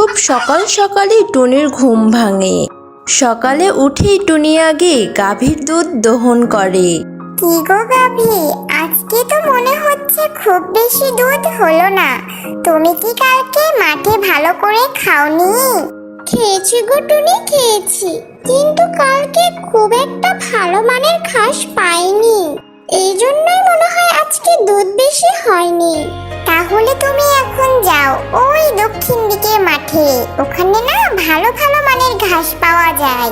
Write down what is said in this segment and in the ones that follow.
খুব সকাল সকালই টুনির ঘুম ভাঙে। সকালে উঠেই টুনি আগে গাভীর দুধ দোহন করে। কি গো গাভী, আজকে তো মনে হচ্ছে খুব বেশি দুধ হলো না। তুমি কি কালকে মাঠে ভালো করে খাওনি? খেয়েছি গো টুনি, খেয়েছি, কিন্তু কালকে খুব একটা ভালো মানের ঘাস পাইনি। এই জন্যই মনে হয় আজকে দুধ বেশি হয়নি। তাহলে তুমি এখন যাও ওই দক্ষিণ দিকের মাঠে, ওখানে না ভালো ভালো মানের ঘাস পাওয়া যায়।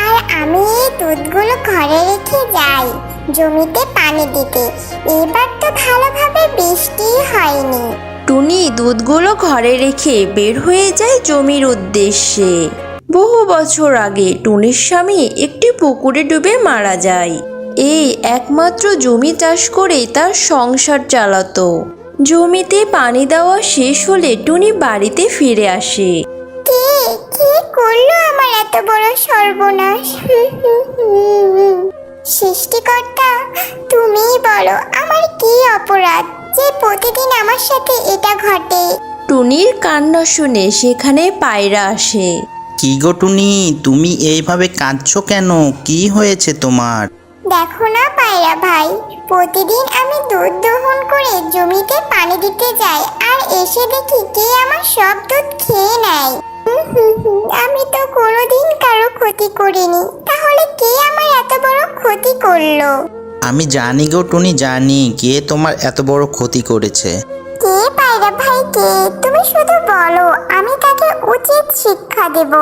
আর আমি এই দুধগুলো ঘরে রেখে যাই জমিতে পানি দিতে। এবার তো ভালোভাবে বৃষ্টি হয়নি। টুনি দুধগুলো ঘরে রেখে বের হয়ে যায় জমির উদ্দেশ্যে। বহু বছর আগে টুনির স্বামী একটি পুকুরে ডুবে মারা যায়। এই একমাত্র জমি চাষ করে তার সংসার চালাতো। জমিতে পানি দেওয়া শেষ হলে টুনি বাড়িতে ফিরে আসে। কে কে করলো আমার এত বড় সর্বনাশ? সৃষ্টিকর্তা, তুমিই বলো আমার কি অপরাধ যে প্রতিদিন আমার সাথে এটা ঘটে। টুনির কান্না শুনে সেখানে পায়রা আসে। কি গো টুনি, তুমি এইভাবে কাঁদছো কেন? কি হয়েছে তোমার? দেখো না পায়রা ভাই, প্রতিদিন আমি দুধ দহন করে জমিতে পানি দিতে যাই, আর এসে দেখি কে আমার সব দুধ খেয়ে নেয়। আমি তো কোনোদিন কারো ক্ষতি করিনি, তাহলে কে আমার এত বড় ক্ষতি করলো? আমি জানি গো টুনি, জানি কে তোমার এত বড় ক্ষতি করেছে। কে পায়রা ভাই, কে? তুমি শুধু বলো, আমি তাকে উচিত শিক্ষা দেব।